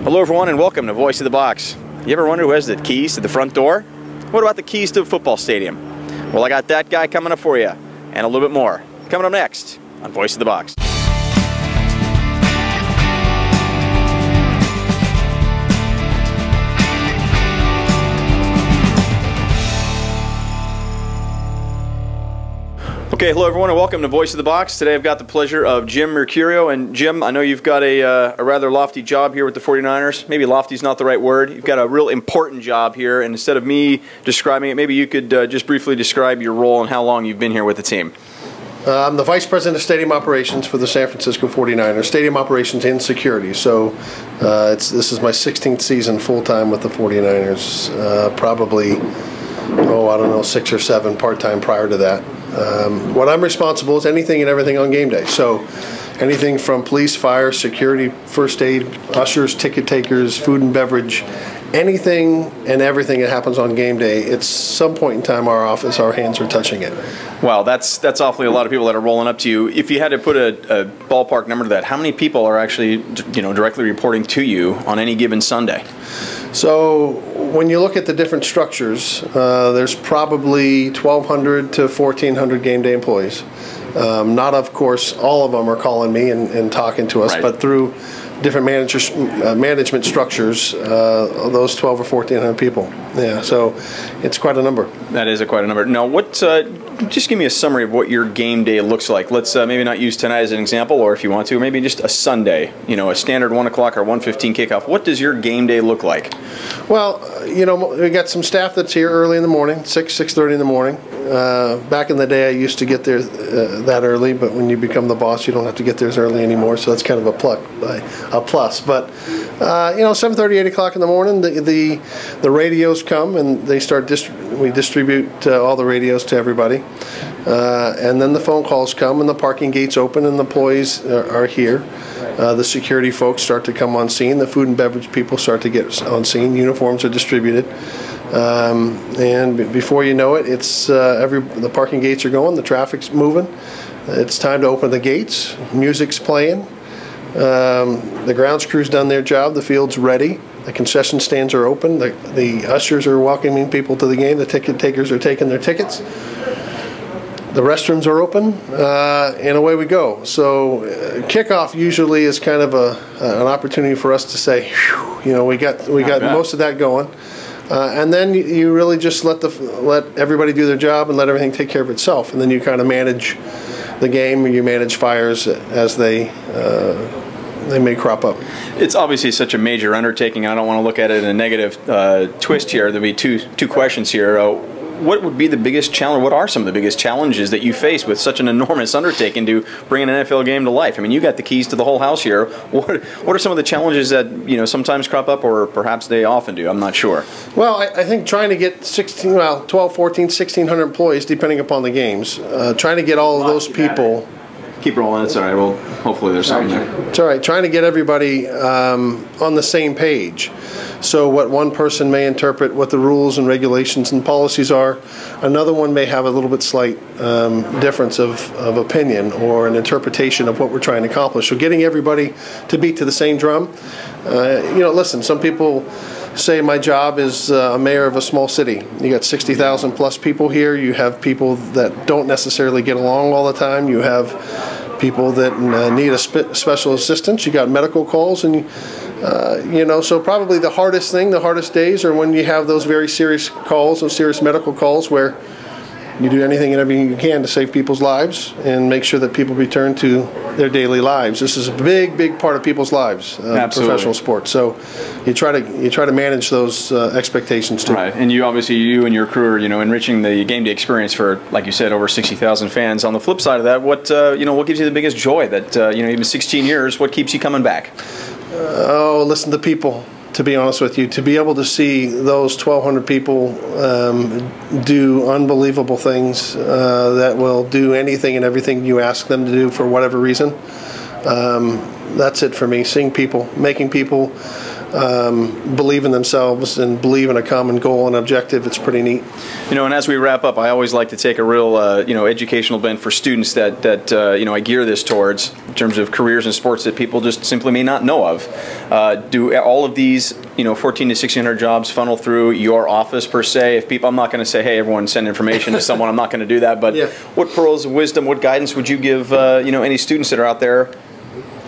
Hello everyone and welcome to Voice of the Box. You ever wonder who has the keys to the front door? What about the keys to a football stadium? Well, I got that guy coming up for you, and a little bit more. Coming up next on Voice of the Box. Okay, hello everyone and welcome to Voice of the Box. Today I've got the pleasure of Jim Mercurio. And Jim, I know you've got a rather lofty job here with the 49ers. Maybe lofty's not the right word. You've got a real important job here, and instead of me describing it, maybe you could just briefly describe your role and how long you've been here with the team. I'm the Vice President of Stadium Operations for the San Francisco 49ers, Stadium Operations and Security. So this is my 16th season full-time with the 49ers, probably, I don't know, 6 or 7 part-time prior to that. What I'm responsible is anything and everything on game day. So anything from police, fire, security, first aid, ushers, ticket takers, food and beverage, anything and everything that happens on game day, it's some point in time our hands are touching it. Wow, that's awfully a lot of people that are rolling up to you. If you had to put a ballpark number to that, how many people are actually directly reporting to you on any given Sunday? So when you look at the different structures, there's probably 1,200 to 1,400 game day employees. Not, of course, all of them are calling me and talking to us, right, but through different management structures, those 12 or 1,400 people. Yeah, so it's quite a number. That is quite a number. Now, just give me a summary of what your game day looks like. Let's maybe not use tonight as an example, or if you want to, maybe just a Sunday, a standard 1 o'clock or 1:15 kickoff. What does your game day look like? Well, we got some staff that's here early in the morning, 6:30 in the morning. Back in the day, I used to get there that early, but when you become the boss, you don't have to get there as early anymore, so that's kind of a plus. But 7:30, 8 o'clock in the morning, the radios come and they start. We distribute all the radios to everybody, and then the phone calls come and the parking gates open and the employees are here. The security folks start to come on scene. The food and beverage people start to get on scene. Uniforms are distributed. And before you know it, the parking gates are going, the traffic's moving. It's time to open the gates. Music's playing. The grounds crew's done their job. The field's ready. The concession stands are open. The ushers are welcoming people to the game. The ticket takers are taking their tickets. The restrooms are open, and away we go. So kickoff usually is kind of an opportunity for us to say, whew, we got most of that going. And then you really just let everybody do their job and let everything take care of itself. And then you kind of manage the game, and you manage fires as they may crop up. It's obviously such a major undertaking. I don't want to look at it in a negative twist here. There'll be two questions here. What would be the biggest challenge? What are some of the biggest challenges that you face with such an enormous undertaking to bring an NFL game to life? I mean, you got the keys to the whole house here. What are some of the challenges that sometimes crop up, or perhaps they often do? I'm not sure. Well, I think trying to get 12, 14, 1,600 employees, depending upon the games, trying to get all of those people. Keep rolling. It's all right. Well, hopefully there's something there. It's all right. Trying to get everybody on the same page. So what one person may interpret what the rules and regulations and policies are, another one may have a little bit slight difference of opinion or an interpretation of what we're trying to accomplish. So getting everybody to beat to the same drum. Listen, some people say my job is a mayor of a small city. You got 60,000 plus people here. You have people that don't necessarily get along all the time. You have people that need a special assistance. You got medical calls, and so probably the hardest days are when you have those very serious calls, those serious medical calls where you do anything and everything you can to save people's lives and make sure that people return to their daily lives. This is a big part of people's lives, professional sports. So you try to manage those expectations too. Right, and you and your crew are enriching the game day experience for, like you said, over 60,000 fans. On the flip side of that, what gives you the biggest joy that even 16 years? What keeps you coming back? Listen to people. To be honest with you, to be able to see those 1,200 people do unbelievable things that will do anything and everything you ask them to do for whatever reason, that's it for me. Seeing people, making people believe in themselves and believe in a common goal and objective. It's pretty neat. You know, and as we wrap up, I always like to take a real, you know, educational bent for students that you know, I gear this towards in terms of careers in sports that people just simply may not know of. Do all of these, you know, 14 to 1,600 jobs funnel through your office per se? If people, I'm not going to say, hey, everyone send information to someone. I'm not going to do that. But what pearls of wisdom, what guidance would you give, you know, any students that are out there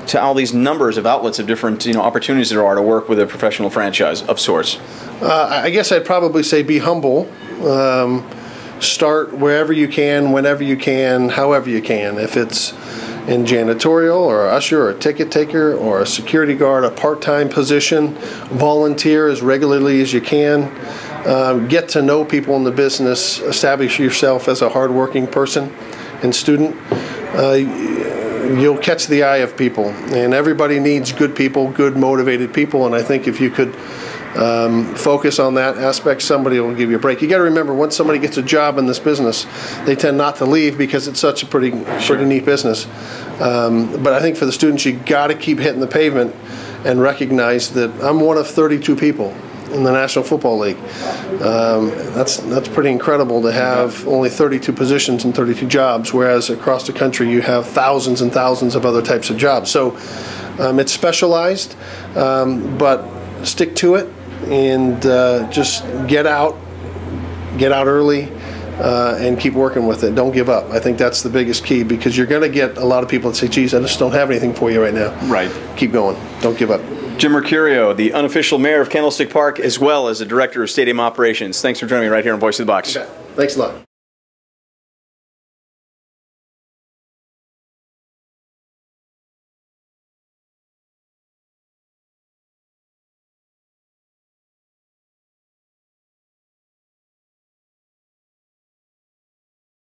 to all these numbers of outlets of different, you know, opportunities there are to work with a professional franchise of sorts? I guess I'd probably say be humble. Start wherever you can, whenever you can, however you can. If it's in janitorial or usher or a ticket taker or a security guard, a part-time position, volunteer as regularly as you can. Get to know people in the business. Establish yourself as a hardworking person and student. You'll catch the eye of people, and everybody needs good people, good motivated people, and I think if you could focus on that aspect, somebody will give you a break. You got to remember, once somebody gets a job in this business, they tend not to leave because it's such a pretty neat business. But I think for the students, you got to keep hitting the pavement and recognize that I'm one of 32 people in the National Football League. That's pretty incredible to have only 32 positions and 32 jobs, whereas across the country you have thousands and thousands of other types of jobs. So it's specialized, but stick to it and just get out early and keep working with it. Don't give up. I think that's the biggest key, because you're going to get a lot of people that say, geez, I just don't have anything for you right now. Right. Keep going. Don't give up. Jim Mercurio, the unofficial mayor of Candlestick Park, as well as the director of stadium operations. Thanks for joining me right here on Voice of the Box. Okay. Thanks a lot.